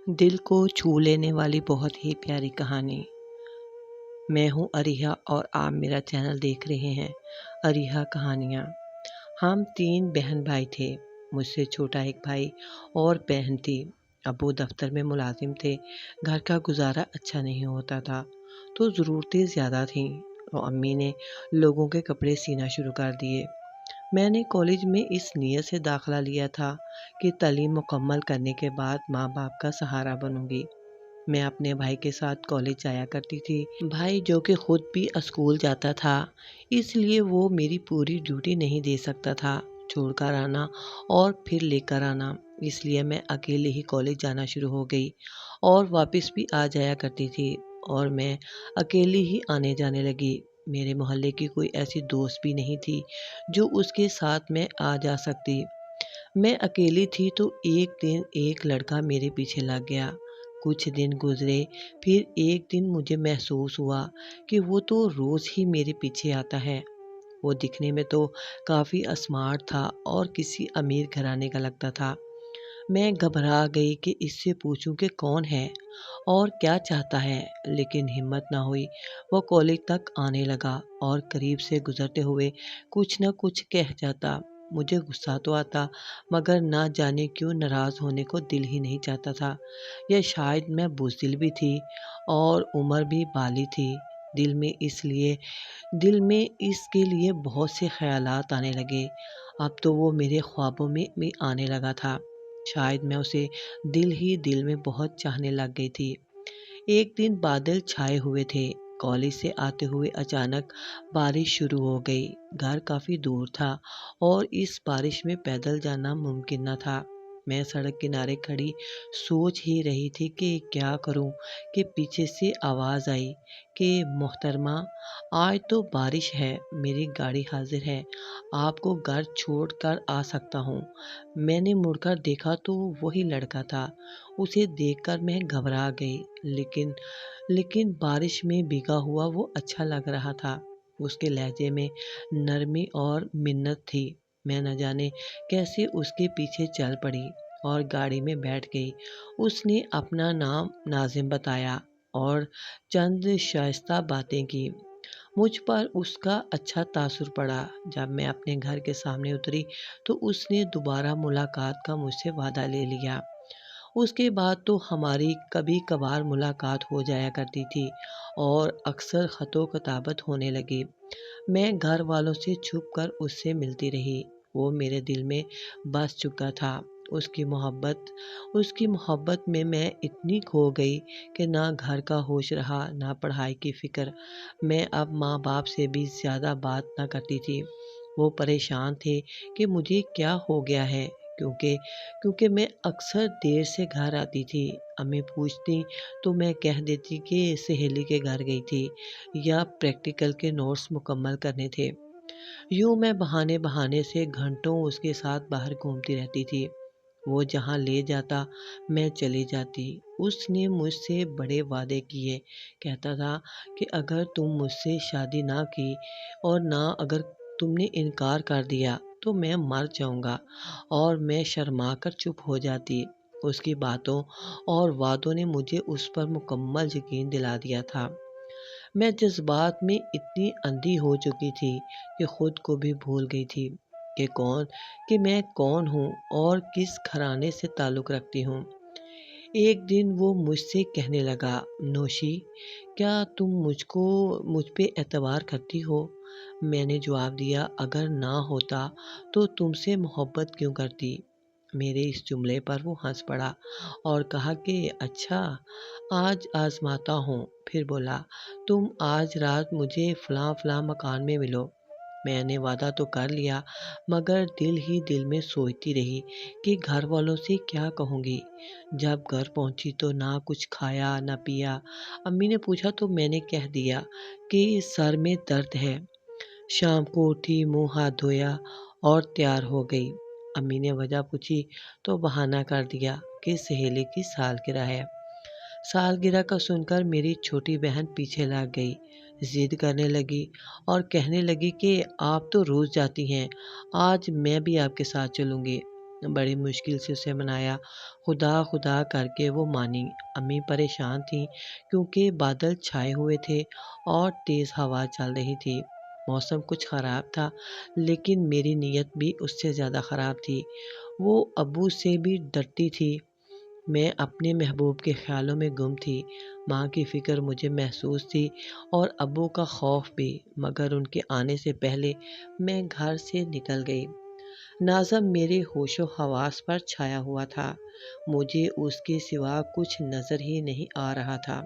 دل کو چھو لینے والی بہت ہی پیاری کہانی۔ میں ہوں اریحا اور آپ میرا چینل دیکھ رہے ہیں اریحا کہانیاں۔ ہم 3 بہن بھائی تھے، مجھ سے چھوٹا ایک بھائی اور بہن تھی۔ ابو دفتر میں ملازم تھے، گھر کا گزارا اچھا نہیں ہوتا تھا تو ضرورتیں زیادہ تھیں اور امی نے لوگوں کے کپڑے سینا شروع کر دیے۔ میں نے کالج میں اس نیت سے داخلہ لیا تھا کہ تعلیم مکمل کرنے کے بعد ماں باپ کا سہارا بنوں گی۔ میں اپنے بھائی کے ساتھ کالج جایا کرتی تھی۔ بھائی جو کہ خود بھی اسکول جاتا تھا، اس لیے وہ میری پوری ڈیوٹی نہیں دے سکتا تھا، چھوڑ کر آنا اور پھر لے کر آنا۔ اس لیے میں اکیلے ہی کالج جانا شروع ہو گئی اور واپس بھی آ جایا کرتی تھی اور میں اکیلے ہی آنے جانے لگی۔ میرے محلے کی کوئی ایسی دوست بھی نہیں تھی جو اس کے ساتھ میں آ جا سکتی۔ میں اکیلی تھی تو ایک دن ایک لڑکا میرے پیچھے لگ گیا۔ کچھ دن گزرے، پھر ایک دن مجھے محسوس ہوا کہ وہ تو روز ہی میرے پیچھے آتا ہے۔ وہ دکھنے میں تو کافی اسمارٹ تھا اور کسی امیر گھرانے کا لگتا تھا۔ میں گھبرا گئی کہ اس سے پوچھوں کہ کون ہے اور کیا چاہتا ہے، لیکن ہمت نہ ہوئی۔ وہ کالج تک آنے لگا اور قریب سے گزرتے ہوئے کچھ نہ کچھ کہہ جاتا۔ مجھے غصہ تو آتا، مگر نہ جانے کیوں ناراض ہونے کو دل ہی نہیں چاہتا تھا، یا شاید میں بزدل بھی تھی اور عمر بھی بالی تھی۔ دل میں اس کے لیے بہت سے خیالات آنے لگے۔ اب تو وہ میرے خوابوں میں بھی آنے لگا تھا۔ شاید میں اسے دل میں بہت چاہنے لگ گئی تھی۔ ایک دن بادل چھائے ہوئے تھے۔ کالج سے آتے ہوئے اچانک بارش شروع ہو گئی۔ گھر کافی دور تھا اور اس بارش میں پیدل جانا ممکن نہ تھا۔ میں سڑک کنارے کھڑی سوچ ہی رہی تھی کہ کیا کروں کہ پیچھے سے آواز آئی کہ محترمہ، آج تو بارش ہے، میری گاڑی حاضر ہے، آپ کو گھر چھوڑ کر آ سکتا ہوں۔ میں نے مڑ کر دیکھا تو وہی لڑکا تھا۔ اسے دیکھ کر میں گھبرا گئی، لیکن بارش میں بھیگا ہوا وہ اچھا لگ رہا تھا۔ اس کے لہجے میں نرمی اور منت تھی۔ میں نہ جانے کیسے اس کے پیچھے چل پڑی اور گاڑی میں بیٹھ گئی۔ اس نے اپنا نام ناظم بتایا اور چند شائستہ باتیں کی۔ مجھ پر اس کا اچھا تاثر پڑا۔ جب میں اپنے گھر کے سامنے اتری تو اس نے دوبارہ ملاقات کا مجھ سے وعدہ لے لیا۔ اس کے بعد تو ہماری کبھی کبھار ملاقات ہو جایا کرتی تھی اور اکثر خط و کتابت ہونے لگی۔ میں گھر والوں سے چھپ کر اس سے ملتی رہی۔ وہ میرے دل میں بس چکا تھا۔ اس کی محبت میں اتنی کھو گئی کہ نہ گھر کا ہوش رہا، نہ پڑھائی کی فکر۔ میں اب ماں باپ سے بھی زیادہ بات نہ کرتی تھی۔ وہ پریشان تھے کہ مجھے کیا ہو گیا ہے، کیونکہ میں اکثر دیر سے گھر آتی تھی۔ امی پوچھتی تو میں کہہ دیتی کہ سہیلی کے گھر گئی تھی یا پریکٹیکل کے نوٹس مکمل کرنے تھے۔ یوں میں بہانے سے گھنٹوں اس کے ساتھ باہر گھومتی رہتی تھی۔ وہ جہاں لے جاتا میں چلی جاتی۔ اس نے مجھ سے بڑے وعدے کیے، کہتا تھا کہ اگر تم مجھ سے شادی نہ کی اور اگر تم نے انکار کر دیا تو میں مر جاؤں گا، اور میں شرما کر چپ ہو جاتی۔ اس کی باتوں اور وعدوں نے مجھے اس پر مکمل یقین دلا دیا تھا۔ میں جذبات میں اتنی اندھی ہو چکی تھی کہ خود کو بھی بھول گئی تھی کہ میں کون ہوں اور کس گھرانے سے تعلق رکھتی ہوں۔ ایک دن وہ مجھ سے کہنے لگا، نوشی، کیا تم مجھ پہ اعتبار کرتی ہو؟ میں نے جواب دیا، اگر نہ ہوتا تو تم سے محبت کیوں کرتی؟ میرے اس جملے پر وہ ہنس پڑا اور کہا کہ اچھا، آج آزماتا ہوں۔ پھر بولا، تم آج رات مجھے فلاں مکان میں ملو۔ میں نے وعدہ تو کر لیا، مگر دل ہی دل میں سوچتی رہی کہ گھر والوں سے کیا کہوں گی۔ جب گھر پہنچی تو نہ کچھ کھایا نہ پیا۔ امی نے پوچھا تو میں نے کہہ دیا کہ سر میں درد ہے۔ شام کو اٹھی، منہ ہاتھ دھویا اور تیار ہو گئی۔ امی نے وجہ پوچھی تو بہانہ کر دیا کہ سہیلی کی سالگرہ ہے۔ سالگرہ کا سن کر میری چھوٹی بہن پیچھے لگ گئی، ضد کرنے لگی اور کہنے لگی کہ آپ تو روز جاتی ہیں، آج میں بھی آپ کے ساتھ چلوں گی۔ بڑی مشکل سے اسے منایا، خدا خدا کر کے وہ مانی۔ امی پریشان تھیں کیونکہ بادل چھائے ہوئے تھے اور تیز ہوا چل رہی تھی۔ موسم کچھ خراب تھا لیکن میری نیت بھی اس سے زیادہ خراب تھی۔ وہ ابو سے بھی ڈرتی تھی۔ میں اپنے محبوب کے خیالوں میں گم تھی۔ ماں کی فکر مجھے محسوس تھی اور ابو کا خوف بھی، مگر ان کے آنے سے پہلے میں گھر سے نکل گئی۔ ناظم میرے ہوش و حواس پر چھایا ہوا تھا۔ مجھے اس کے سوا کچھ نظر ہی نہیں آ رہا تھا۔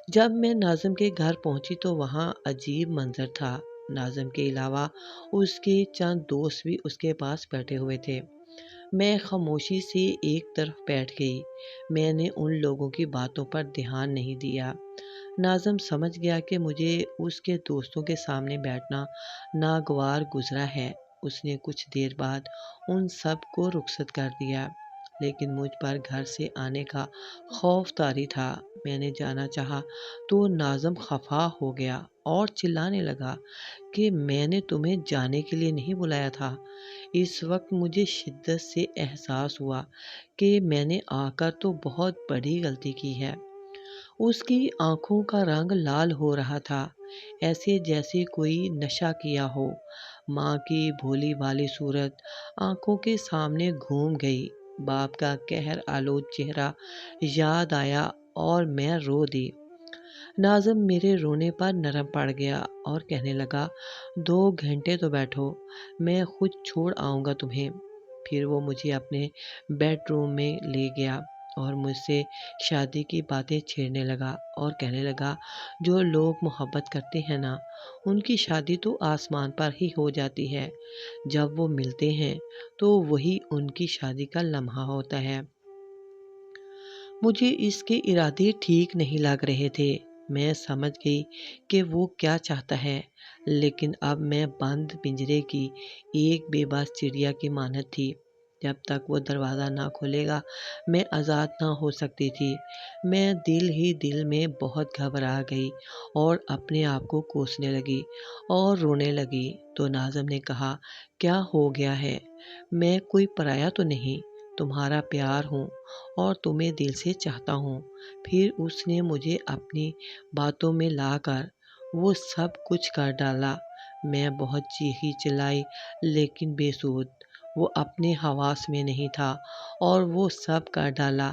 جب میں ناظم کے گھر پہنچی تو وہاں عجیب منظر تھا۔ ناظم کے علاوہ اس کے چند دوست بھی اس کے پاس بیٹھے ہوئے تھے۔ میں خاموشی سے ایک طرف بیٹھ گئی۔ میں نے ان لوگوں کی باتوں پر دھیان نہیں دیا۔ ناظم سمجھ گیا کہ مجھے اس کے دوستوں کے سامنے بیٹھنا ناگوار گزرا ہے۔ اس نے کچھ دیر بعد ان سب کو رخصت کر دیا، لیکن مجھ پر گھر سے آنے کا خوف طاری تھا۔ میں نے جانا چاہا تو ناظم خفا ہو گیا اور چلانے لگا کہ میں نے تمہیں جانے کے لیے نہیں بلایا تھا۔ اس وقت مجھے شدت سے احساس ہوا کہ میں نے آ کر تو بہت بڑی غلطی کی ہے۔ اس کی آنکھوں کا رنگ لال ہو رہا تھا، ایسے جیسے کوئی نشہ کیا ہو۔ ماں کی بھولی بھالی صورت آنکھوں کے سامنے گھوم گئی۔ باپ کا قہر آلود چہرہ یاد آیا اور میں رو دی۔ ناظم میرے رونے پر نرم پڑ گیا اور کہنے لگا، 2 گھنٹے تو بیٹھو، میں خود چھوڑ آؤں گا تمہیں۔ پھر وہ مجھے اپنے بیڈ روم میں لے گیا اور مجھ سے شادی کی باتیں چھیڑنے لگا اور کہنے لگا، جو لوگ محبت کرتے ہیں نا، ان کی شادی تو آسمان پر ہی ہو جاتی ہے۔ جب وہ ملتے ہیں تو وہی ان کی شادی کا لمحہ ہوتا ہے۔ مجھے اس کے ارادے ٹھیک نہیں لگ رہے تھے۔ میں سمجھ گئی کہ وہ کیا چاہتا ہے، لیکن اب میں بند پنجرے کی ایک بے بس چڑیا کی مانند تھی۔ جب تک وہ دروازہ نہ کھولے گا میں آزاد نہ ہو سکتی تھی۔ میں دل ہی دل میں بہت گھبرا گئی اور اپنے آپ کو کوسنے لگی اور رونے لگی۔ تو ناظم نے کہا، کیا ہو گیا ہے؟ میں کوئی پرایا تو نہیں، تمہارا پیار ہوں اور تمہیں دل سے چاہتا ہوں۔ پھر اس نے مجھے اپنی باتوں میں لا کر وہ سب کچھ کر ڈالا۔ میں بہت چیخی چلائی لیکن بے سود۔ وہ اپنے حواس میں نہیں تھا اور وہ سب کر ڈالا۔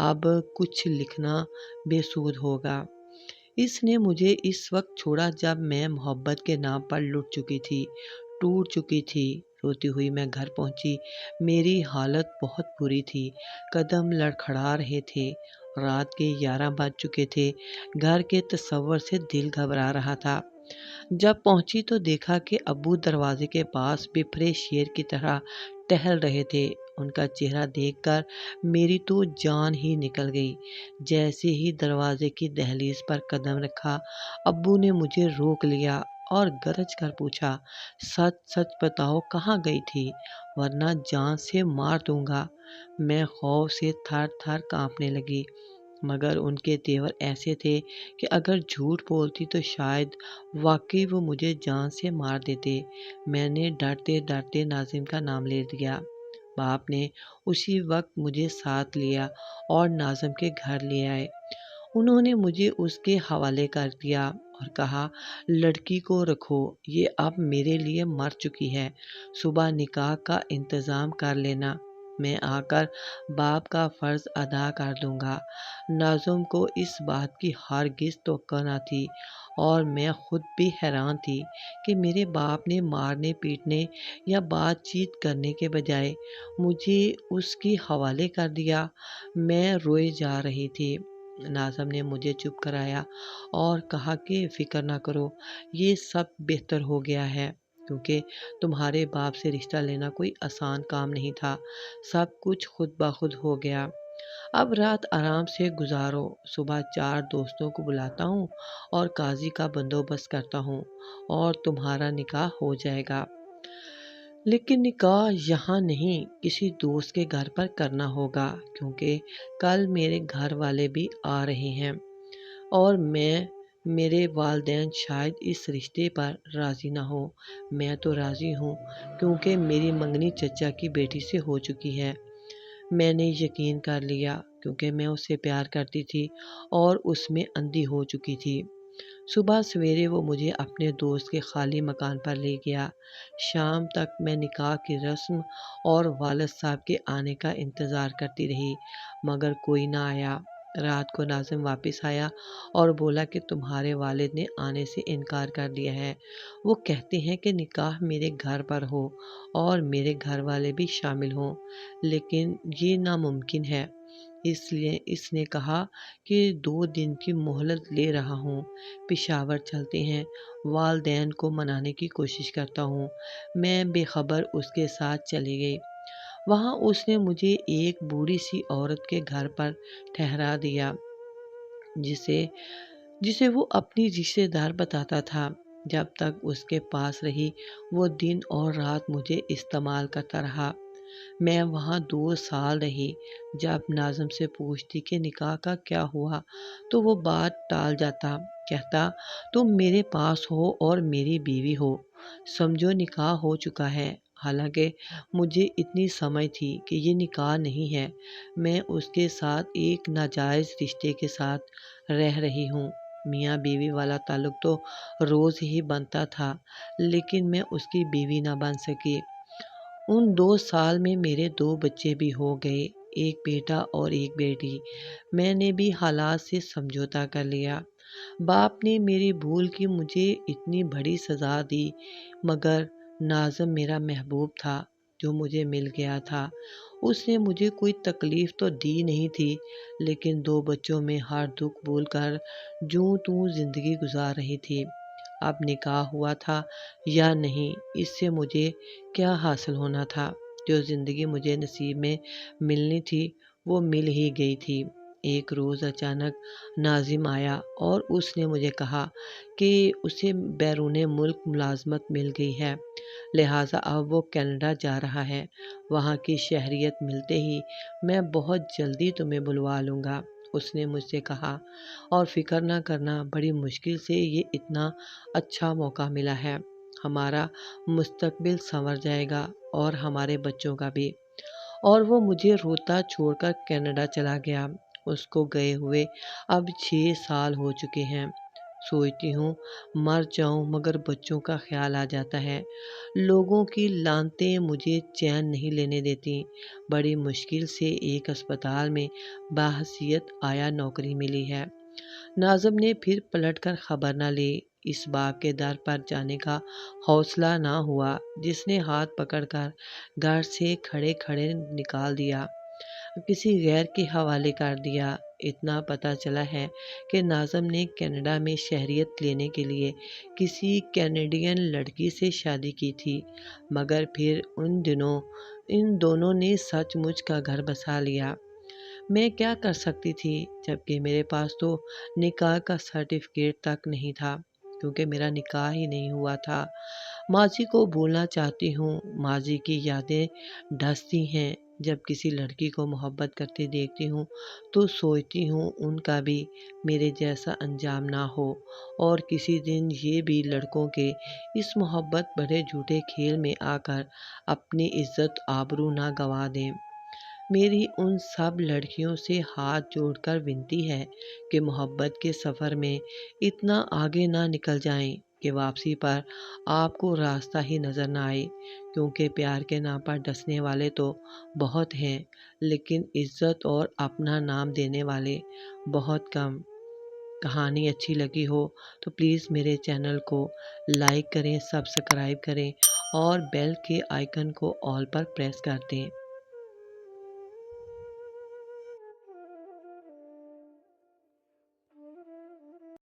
اب کچھ لکھنا بے سود ہوگا۔ اس نے مجھے اس وقت چھوڑا جب میں محبت کے نام پر لٹ چکی تھی، ٹوٹ چکی تھی۔ روتی ہوئی میں گھر پہنچی۔ میری حالت بہت بری تھی، قدم لڑکھڑا رہے تھے۔ رات کے 11 بج چکے تھے۔ گھر کے تصور سے دل گھبرا رہا تھا۔ جب پہنچی تو دیکھا کہ ابو دروازے کے پاس بپھرے شیر کی طرح ٹہل رہے تھے۔ ان کا چہرہ دیکھ کر میری تو جان ہی نکل گئی۔ جیسے ہی دروازے کی دہلیز پر قدم رکھا، ابو نے مجھے روک لیا اور گرج کر پوچھا، سچ سچ بتاؤ کہاں گئی تھی، ورنہ جان سے مار دوں گا۔ میں خوف سے تھر تھر کانپنے لگی، مگر ان کے تیور ایسے تھے کہ اگر جھوٹ بولتی تو شاید واقعی وہ مجھے جان سے مار دیتے۔ میں نے ڈرتے ڈرتے ناظم کا نام لے دیا۔ باپ نے اسی وقت مجھے ساتھ لیا اور ناظم کے گھر لے آئے۔ انہوں نے مجھے اس کے حوالے کر دیا اور کہا، لڑکی کو رکھو، یہ اب میرے لیے مر چکی ہے، صبح نکاح کا انتظام کر لینا، میں آ کر باپ کا فرض ادا کر دوں گا۔ ناظم کو اس بات کی ہرگز توقع نہ تھی اور میں خود بھی حیران تھی کہ میرے باپ نے مارنے پیٹنے یا بات چیت کرنے کے بجائے مجھے اس کے حوالے کر دیا۔ میں روئے جا رہی تھی۔ ناظم نے مجھے چپ کرایا اور کہا کہ فکر نہ کرو، یہ سب بہتر ہو گیا ہے، کیونکہ تمہارے باپ سے رشتہ لینا کوئی آسان کام نہیں تھا۔ سب کچھ خود بخود ہو گیا۔ اب رات آرام سے گزارو، صبح 4 دوستوں کو بلاتا ہوں اور قاضی کا بندوبست کرتا ہوں اور تمہارا نکاح ہو جائے گا۔ لیکن نکاح یہاں نہیں، کسی دوست کے گھر پر کرنا ہوگا، کیونکہ کل میرے گھر والے بھی آ رہے ہیں اور میں میرے والدین شاید اس رشتے پر راضی نہ ہو، میں تو راضی ہوں کیونکہ میری منگنی چچا کی بیٹی سے ہو چکی ہے۔ میں نے یقین کر لیا کیونکہ میں اسے پیار کرتی تھی اور اس میں اندھی ہو چکی تھی۔ صبح سویرے وہ مجھے اپنے دوست کے خالی مکان پر لے گیا۔ شام تک میں نکاح کی رسم اور والد صاحب کے آنے کا انتظار کرتی رہی، مگر کوئی نہ آیا۔ رات کو ناظم واپس آیا اور بولا کہ تمہارے والد نے آنے سے انکار کر دیا ہے۔ وہ کہتے ہیں کہ نکاح میرے گھر پر ہو اور میرے گھر والے بھی شامل ہوں، لیکن یہ ناممکن ہے۔ اس لیے اس نے کہا کہ 2 دن کی مہلت لے رہا ہوں، پشاور چلتے ہیں۔ والدین کو منانے کی کوشش کرتا ہوں۔ میں بے خبر اس کے ساتھ چلی گئی۔ وہاں اس نے مجھے ایک بوڑھی سی عورت کے گھر پر ٹھہرا دیا جسے جسے وہ اپنی رشتہ دار بتاتا تھا۔ جب تک اس کے پاس رہی وہ دن اور رات مجھے استعمال کرتا رہا۔ میں وہاں 2 سال رہی۔ جب ناظم سے پوچھتی کہ نکاح کا کیا ہوا تو وہ بات ٹال جاتا، کہتا تم میرے پاس ہو اور میری بیوی ہو، سمجھو نکاح ہو چکا ہے۔ حالانکہ مجھے اتنی سمجھ تھی کہ یہ نکاح نہیں ہے، میں اس کے ساتھ ایک ناجائز رشتے کے ساتھ رہ رہی ہوں۔ میاں بیوی والا تعلق تو روز ہی بنتا تھا، لیکن میں اس کی بیوی نہ بن سکی۔ ان 2 سال میں میرے 2 بچے بھی ہو گئے، ایک بیٹا اور ایک بیٹی۔ میں نے بھی حالات سے سمجھوتا کر لیا۔ باپ نے میری بھول کی مجھے اتنی بڑی سزا دی، مگر ناظم میرا محبوب تھا جو مجھے مل گیا تھا۔ اس نے مجھے کوئی تکلیف تو دی نہیں تھی، لیکن 2 بچوں میں ہر دکھ بھول کر جوں توں زندگی گزار رہی تھی۔ اب نکاح ہوا تھا یا نہیں، اس سے مجھے کیا حاصل ہونا تھا؟ جو زندگی مجھے نصیب میں ملنی تھی وہ مل ہی گئی تھی۔ ایک روز اچانک ناظم آیا اور اس نے مجھے کہا کہ اسے بیرون ملک ملازمت مل گئی ہے، لہٰذا اب وہ کینیڈا جا رہا ہے۔ وہاں کی شہریت ملتے ہی میں بہت جلدی تمہیں بلوا لوں گا، اس نے مجھ سے کہا، اور فکر نہ کرنا، بڑی مشکل سے یہ اتنا اچھا موقع ملا ہے۔ ہمارا مستقبل سنور جائے گا اور ہمارے بچوں کا بھی۔ اور وہ مجھے روتا چھوڑ کر کینیڈا چلا گیا۔ اس کو گئے ہوئے اب 6 سال ہو چکے ہیں۔ سوچتی ہوں مر جاؤں مگر بچوں کا خیال آ جاتا ہے۔ لوگوں کی لعنتیں مجھے چین نہیں لینے دیتی۔ بڑی مشکل سے ایک اسپتال میں بحیثیت آیا نوکری ملی ہے۔ ناظم نے پھر پلٹ کر خبر نہ لی۔ اس باپ کے در پر جانے کا حوصلہ نہ ہوا جس نے ہاتھ پکڑ کر گھر سے کھڑے کھڑے نکال دیا، کسی غیر کے حوالے کر دیا۔ اتنا پتہ چلا ہے کہ ناظم نے کینیڈا میں شہریت لینے کے لیے کسی کینیڈین لڑکی سے شادی کی تھی، مگر پھر ان دونوں نے سچ مچ کا گھر بسا لیا۔ میں کیا کر سکتی تھی جبکہ میرے پاس تو نکاح کا سرٹیفکیٹ تک نہیں تھا، کیونکہ میرا نکاح ہی نہیں ہوا تھا۔ ماضی کو بھولنا چاہتی ہوں، ماضی کی یادیں ڈھستی ہیں۔ جب کسی لڑکی کو محبت کرتے دیکھتی ہوں تو سوچتی ہوں ان کا بھی میرے جیسا انجام نہ ہو، اور کسی دن یہ بھی لڑکوں کے اس محبت بھرے جھوٹے کھیل میں آ کر اپنی عزت آبرو نہ گنوا دیں۔ میری ان سب لڑکیوں سے ہاتھ جوڑ کر ونتی ہے کہ محبت کے سفر میں اتنا آگے نہ نکل جائیں کہ واپسی پر آپ کو راستہ ہی نظر نہ آئے، کیونکہ پیار کے نام پر ڈسنے والے تو بہت ہیں، لیکن عزت اور اپنا نام دینے والے بہت کم۔ کہانی اچھی لگی ہو تو پلیز میرے چینل کو لائک کریں، سبسکرائب کریں اور بیل کے آئیکن کو آل پر پریس کر دیں۔